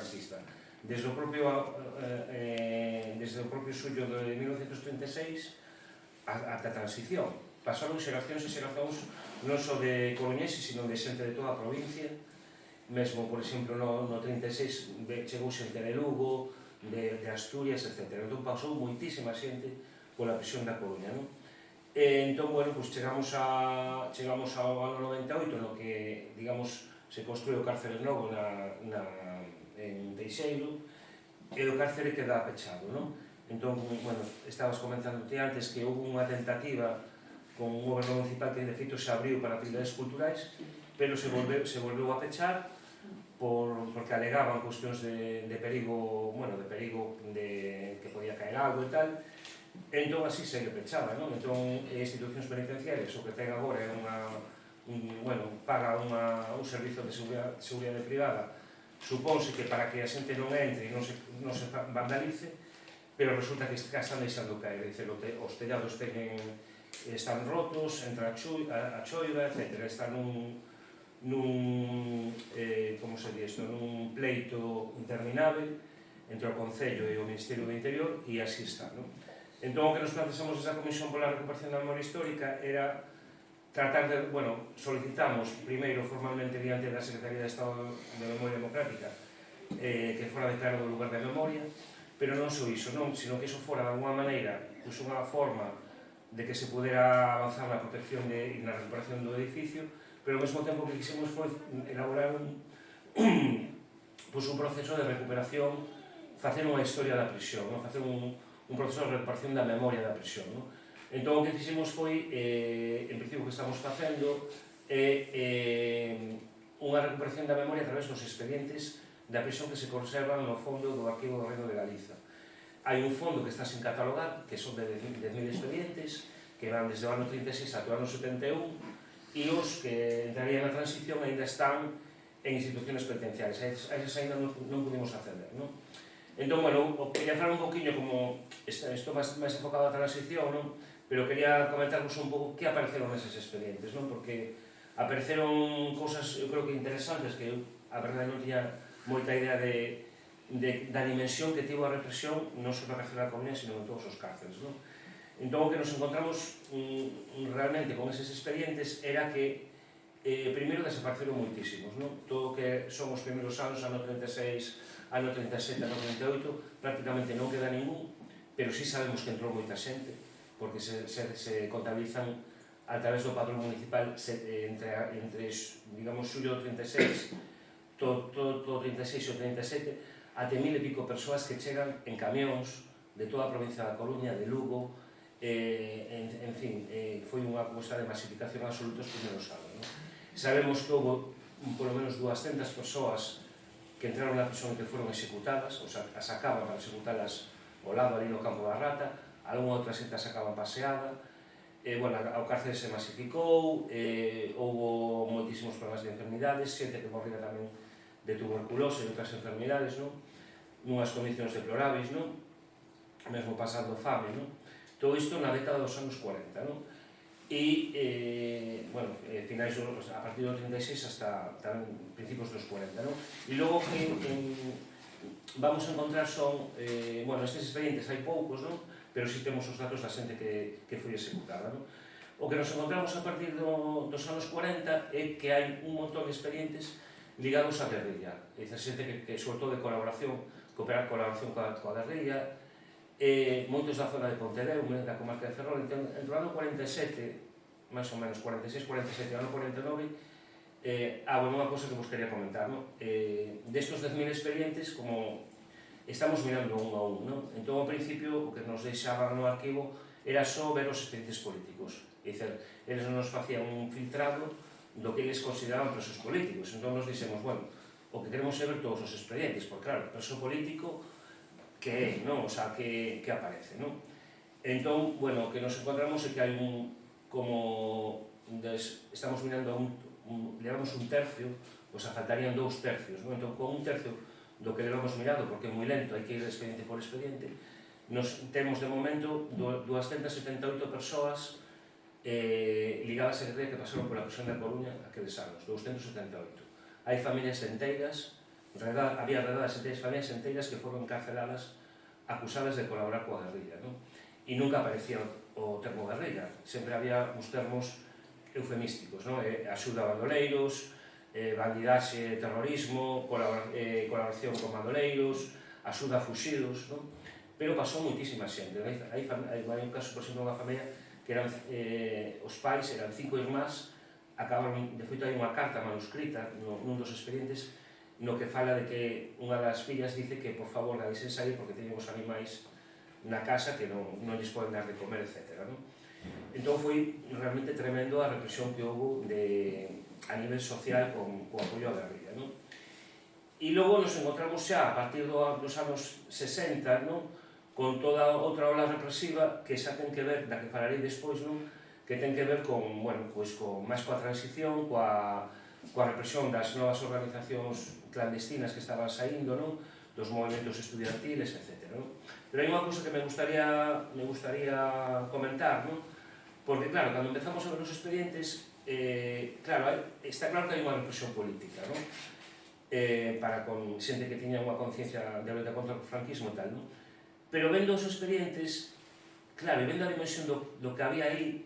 franquista. Desde o propio xullo de 1936 ata a transición. Pasaron xeracións e xeracións non só de coruñeses, sino de xente de toda a provincia. Mesmo, por exemplo, no 36 chegou xente de Lugo, de Asturias, etc. Entón pasou moitísima xente pola prisión da Coruña, non? Entón, bueno, chegamos ao ano 98, no que, digamos, se construe o cárcere novo en Teixeiro, e o cárcere queda pechado, non? Entón, bueno, estabas comentando antes que houve unha tentativa con un goberno municipal que, de feito, se abriu para actividades culturais, pero se volveu a pechar porque alegaban cuestións de perigo, bueno, de perigo que podía caer algo e tal. Entón, así segue pechada, non? Entón, institucións penitenciarias o que ten agora é paga un servizo de seguridade privada, supónse que para que a xente non entre e non se vandalice, pero resulta que están deixando caer, os tellados están rotos, entra a choiva, etc. Están nun pleito interminable entre o Concello e o Ministerio do Interior, e así está, non? Entón, o que nos planteamos esa Comisión pola Recuperación da Memoria Histórica era tratar de, solicitamos primeiro formalmente diante da Secretaría de Estado de Memoria Democrática que fora declarado o lugar de memoria, pero non só iso, non, sino que iso fora de alguma maneira unha forma de que se pudera avanzar na protección e na recuperación do edificio, pero ao mesmo tempo que quixemos foi elaborar un proceso de recuperación, facer unha historia da prisión, facer un proceso de recuperación da memoria da prisión. Entón, o que fixemos foi, en principio, o que estamos facendo unha recuperación da memoria a través dos expedientes da prisión que se conservan no fondo do Arquivo do Reino de Galiza. Hai un fondo que está sin catalogar, que son de 10.000 expedientes, que van desde o ano 36 ata o ano 71, e os que entrarían na transición ainda están en instituciones penitenciarias. A esas ainda non pudimos acceder, non? Entón, bueno, quería falar un poquinho como estou máis enfocado a transición, non? Pero quería comentarvos un pouco que apareceron neses expedientes, non? Porque apareceron cousas, eu creo que interesantes, que eu, a verdade, non tiña moita idea da dimensión que tivo a represión non só na cárcere da Coruña, sino en todos os cárceles, non? Entón, o que nos encontramos realmente con eses expedientes era que primeiro desapareceron moitísimos, non? Todo o que son os primeiros anos, ano 36, ano 37, ano 38, prácticamente non queda ningún, pero sí sabemos que entrou moita xente, porque se contabilizan a través do padrón municipal entre, digamos, xullo do 36, todo o 36 e o 37, até 1000 e pico persoas que chegan en camións de toda a provincia da Coruña, de Lugo, en fin, foi unha cuestión de masificación absoluta os primeiros anos. Sabemos que houve polo menos 200 persoas que entraron na prisión e que foron executadas, ou sea, as sacaban para executalas ao lado ali no campo da Rata, algunha outra xente as sacaban paseada, o cárcere se masificou, houve moitísimos problemas de enfermidades, xente que morría tamén de tuberculose e outras enfermidades, nunhas condicións deplorables, mesmo pasando fame, todo isto na década dos anos 40, e, finais, a partir do 36 hasta principios dos 40, e logo que vamos a encontrar son, estes expedientes hai poucos, pero si temos os datos da xente que foi executada. O que nos encontramos a partir dos anos 40 é que hai un montón de expedientes ligados á guerrilla, é dicir, xente que, sobre todo, de colaboración, cooperar colaboración coa guerrilla, moitos da zona de Pontedeu, da comarca de Ferrol. Entre o ano 47, máis ou menos, 46, 47 e o ano 49, unha cosa que vos quería comentar, destos 10.000 expedientes, como estamos mirando un a un, entón, ao principio, o que nos deixaban no arquivo era só ver os expedientes políticos, é dicir, eles nos facían un filtrado do que eles consideraban presos políticos. Entón, nos dixemos, o que queremos é ver todos os expedientes, porque, claro, preso político que é, o sea, que aparece, Entón, o que nos encontramos é que hai estamos mirando levamos un tercio, pois faltarían 2 tercios, entón, con un tercio do que levamos mirado, porque é moi lento, hai que ir expediente por expediente, temos de momento 278 persoas ligadas a guerrilla que pasaron pola prisión da Coruña aqueles anos, 278. Hai familias enteiras Había redadas de familias enteiras que foron encarceladas acusadas de colaborar coa guerrilla, non? E nunca aparecía o termo guerrilla, sempre había uns termos eufemísticos, non? Axuda a bandoleiros, bandidaxe, terrorismo, colaboración con bandoleiros, axuda a fuxidos, non? Pero pasou moitísima xente. Hai un caso, por exemplo, unha familia que eran os pais, eran 5 irmás, acabaron, de feito hai unha carta manuscrita nun dos expedientes no que fala de que unha das fillas dice que por favor la deixen sair porque teñen os animais na casa que non lles poden dar de comer, etc. Entón foi realmente tremendo a represión que houve a nivel social con o apoio á guerrilla. E logo nos encontramos xa a partir dos anos 60 con toda outra ola represiva que xa ten que ver, da que falarei despois, que ten que ver con máis coa transición, coa represión das novas organizacións clandestinas que estaban saindo, dos movimentos estudiantiles, etc. Pero hai unha cousa que me gustaría comentar, porque, claro, cando empezamos a ver os expedientes, está claro que hai unha represión política, para con xente que tiña unha conciencia de loita contra o franquismo e tal, pero vendo os expedientes, claro, e vendo a dimensión do que había aí,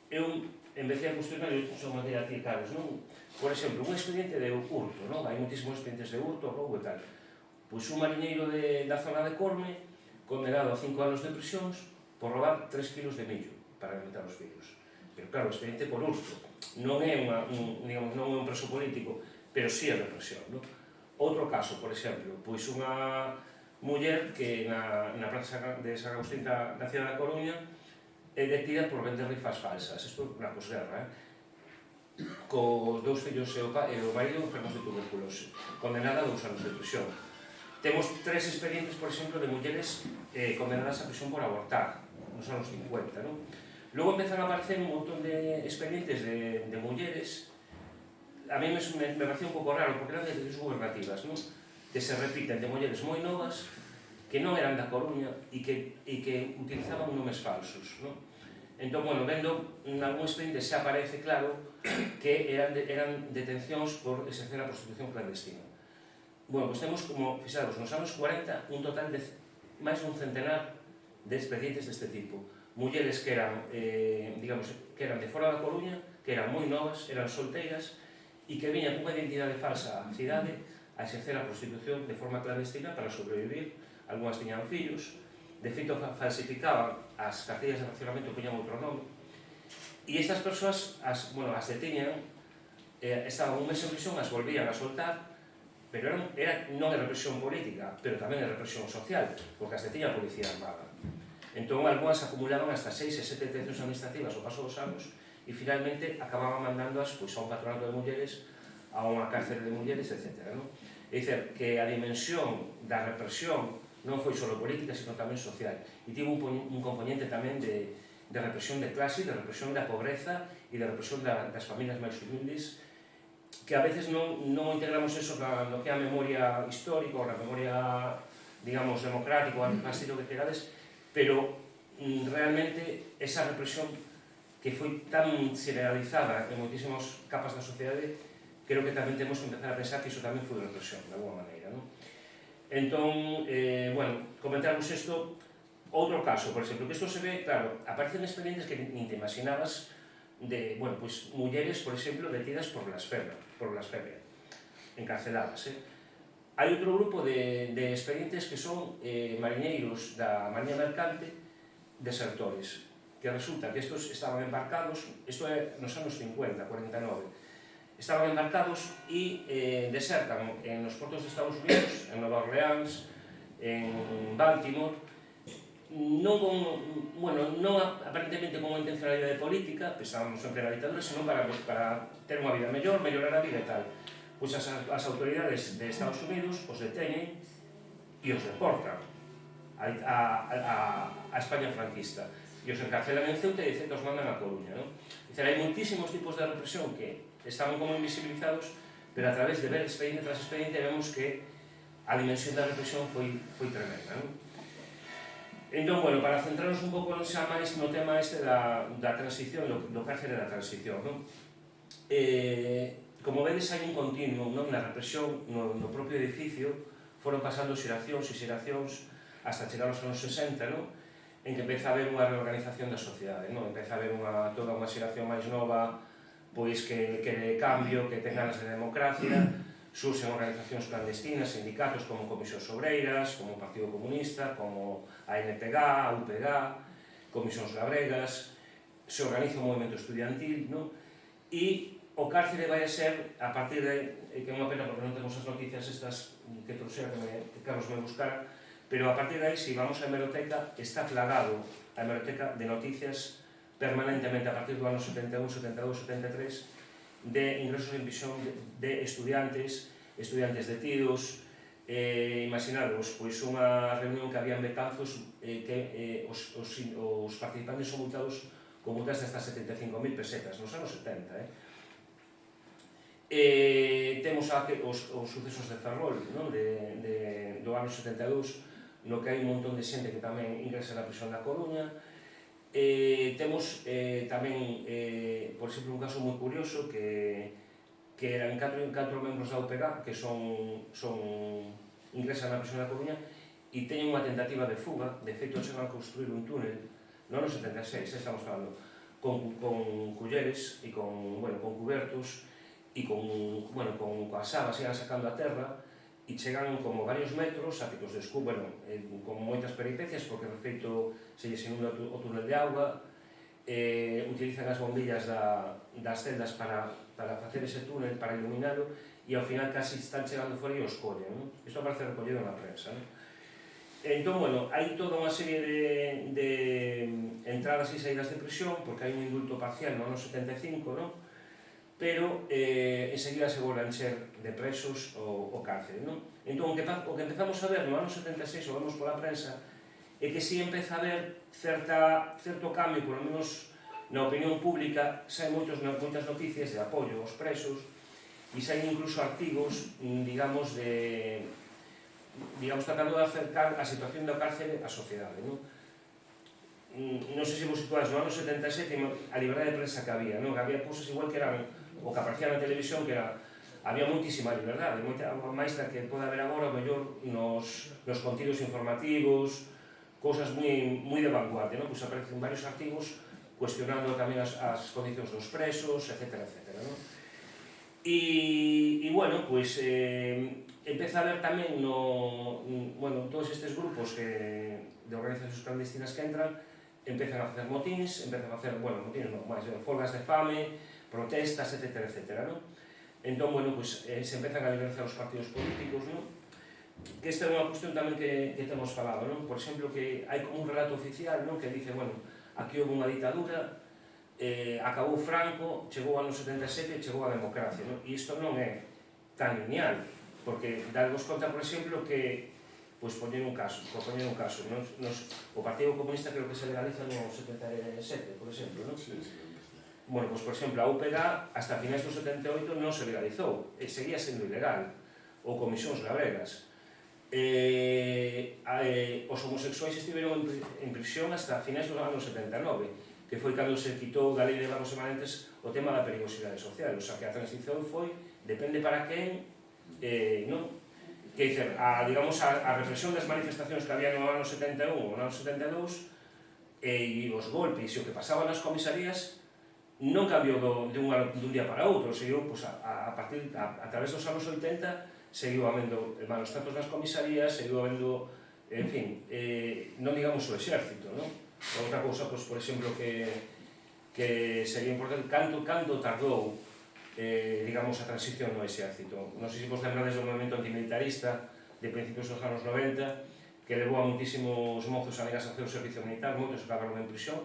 eu empecé a cuestionar son materia de Carlos, por exemplo, un expediente de hurto, hai moitísimos expedientes de hurto, roubo e tal. Pois un mariñeiro da zona de Corme, condenado a 5 anos de prisións por roubar 3 kilos de millo para alimentar os fillos. Pero claro, o expediente por hurto non é un preso político, pero sí é represión. Outro caso, por exemplo, pois unha muller que na Praza de San Agustín da cidade da Coruña é detida por vender rifas falsas, isto na posguerra, cos 2 fillos e o marido enfermos de tuberculose, condenada a 2 anos de prisión. Temos 3 expedientes, por exemplo, de mulleres condenadas a prisión por abortar, nos anos 50. Logo empezan a aparecer un montón de expedientes de mulleres, a mí me parecía un pouco raro, porque eran de decisiones gubernativas, que se repiten de mulleres moi novas, que non eran da Coruña e que utilizaban nomes falsos. Entón, vendo en algún expediente se aparece claro que eran detencións por exercer a prostitución clandestina. Pois temos, como fixados, nos anos 40, un total de máis dun centenar de expedientes deste tipo. Mulleres que eran de fora da Coruña, que eran moi novas, eran solteiras, e que viñan cunha identidade falsa á cidade a exercer a prostitución de forma clandestina para sobrevivir. Algúnas tiñan fillos, de feito falsificaban as cartillas de racionamento, poñan outro nome, e estas persoas as detiñan, estaban un mes en prisión, as volvían a soltar, pero non é represión política, pero tamén é represión social, porque as detiña a policía armada. Entón, algúnas acumulaban hasta 6 e 7 detencións administrativas ao paso dos anos e finalmente acababan mandándoas a un patronato de mulleres, a unha cárcere de mulleres, etc. É dicir, que a dimensión da represión non foi só política, sino tamén social. E tivo un componente tamén de represión de clase, de represión da pobreza e de represión das familias máis humildes, que a veces non integramos eso no que é a memoria histórica ou na memoria, digamos, democrática ou antifascista que querades, pero realmente esa represión que foi tan generalizada en moitísimas capas da sociedade, creo que tamén temos que empezar a pensar que iso tamén foi represión, de alguma maneira. Entón, comentarvos isto, outro caso, por exemplo, que isto se ve, claro, aparecen expedientes que nin te imaginabas de, mulleres, por exemplo, detidas por blasfemia, encarceladas. Hai outro grupo de expedientes que son mariñeiros da Mariña Mercante, desertores, que resulta que estos estaban embarcados, isto é nos anos 50, 49, estaban embarcados e desertan en los portos de Estados Unidos, en Nueva Orleans, en Baltimore, non aparentemente con unha intencionalidade política, pensábamos sempre na ditadura, senón para ter unha vida mellor, mellorar a vida e tal. Pois as autoridades de Estados Unidos os deteñen e os deportan a España franquista. E os encarcelan en Ceuta e de Ceuta os mandan a Coruña. Hai moitísimos tipos de represión que estaban como invisibilizados, pero a través de ver expediente tras expediente vemos que a dimensión da represión foi tremenda. Entón, para centrarnos un pouco xa máis no tema este da transición, do cárcere da transición, como vedes, hai un continuo na represión no propio edificio, foron pasando xeracións e xeracións hasta chegar aos anos 60, en que empeza a haber unha reorganización da sociedade, empeza a haber toda unha xeración máis nova pois que quere cambio, que ten ganas de democracia, surxen organizacións clandestinas, sindicatos como Comisións Obreiras, como o Partido Comunista, como a NPG, a UPG, Comisións Labregas, se organiza un movimento estudiantil, e o cárcere vai a ser, a partir de, que é unha pena porque non temos as noticias estas que trouxera que Carlos me buscara, pero a partir de aí, se vamos á hemeroteca, está plagado a hemeroteca de noticias permanentemente a partir do ano 71, 72, 73 de ingresos en prisión de estudiantes detidos. Imaginaros, pois unha reunión que había en Betanzos que os participantes son multados con multas de hasta 75.000 pesetas nos anos 70. Temos os sucesos de Ferrol do ano 72, no que hai un montón de xente que tamén ingresa na prisión da Coruña. Temos tamén, por exemplo, un caso moi curioso que eran 4 membros da UPG que ingresan na prisión da Coruña e teñen unha tentativa de fuga. De feito, chegan a construir un túnel no ano 76, estamos falando, con culleres e con cubertos e con as sabas iban sacando a terra e chegan como varios metros a picos de escudo, con moitas peripecias, porque de feito se lles inunda o túnel de auga, utilizan as bombillas das celdas para facer ese túnel, para iluminalo, e ao final casi están chegando fora e os collen. Isto aparece recollido na prensa. Entón, hai toda unha serie de entradas e saídas de prisión, porque hai un indulto parcial no ano 75, pero enseguida se volve a encher de presos o cárcere. Entón, o que empezamos a ver no ano 76, o vemos pola prensa, é que si empeza a haber certo cambio, por lo menos na opinión pública, saen moitas noticias de apoio aos presos, e saen incluso artigos, digamos, tratando de acercar a situación do cárcere á sociedade. Non sei se vos situáis, no ano 77, a liberdade de prensa que había cousas igual que eran o que aparecía na televisión, que había moitísima liberdade, máis da que pode haber agora, o mellor, nos contidos informativos, cousas moi de vanguardia, pois aparecen varios artigos cuestionando tamén as condicións dos presos, etc. E, pois, empeza a haber tamén todos estes grupos de organizacións clandestinas que entran, empezan a facer motins, folgas de fame, protestas, etc. Entón, se empezan a liberalizar os partidos políticos, que esta é unha cuestión tamén que temos falado, por exemplo, que hai como un relato oficial que dice, aquí houve unha ditadura, acabou Franco, chegou ao ano 77 e chegou a democracia, e isto non é tan lineal, porque darvos conta, por exemplo, que, poñer un caso, o Partido Comunista creo que se legaliza no 77, por exemplo, por exemplo, a UPG hasta finais do 78 non se legalizou, seguía sendo ilegal, ou Comisións Labregas. Os homosexuais estiveron en prisión hasta finais do ano 79, que foi cando se quitou da lei de vagos permanentes o tema da perigosidade social, o sea que a transición foi, depende para quen, que dicer, a represión das manifestacións que había no ano 71 ou no ano 72 e os golpes e o que pasaba nas comisarías non cambiou dun día para outro, seguiu a través dos anos 80, seguiu habendo malos tratos nas comisarías, seguiu habendo, en fin, non digamos o exército, outra cousa, por exemplo, que sería importante, cando tardou, digamos, a transición no exército. Non sei se vos lembrades do movimento antimilitarista de principios dos anos 90, que levou a moitísimos mozos a negarse a facer o servicio militar, moitos acabaron en prisión.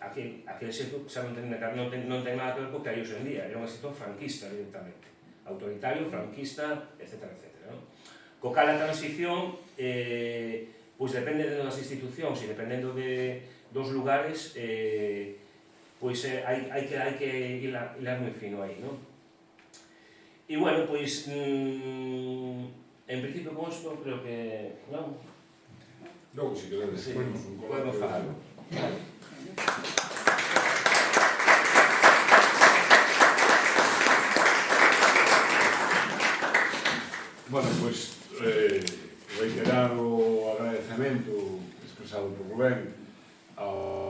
Aquel exército xa non ten nada que ver co que hai hoxe en día, era un exército franquista directamente, autoritario, franquista, etc. Co cal a transición, depende das institucións e dependendo dos lugares, hai que hilar moi fino aí, non? E, en principio con isto creo que, non? Logo, se queredes, podemos falar. Vale. Bueno, pois, reiterar o agradecemento expresado por Rubén ao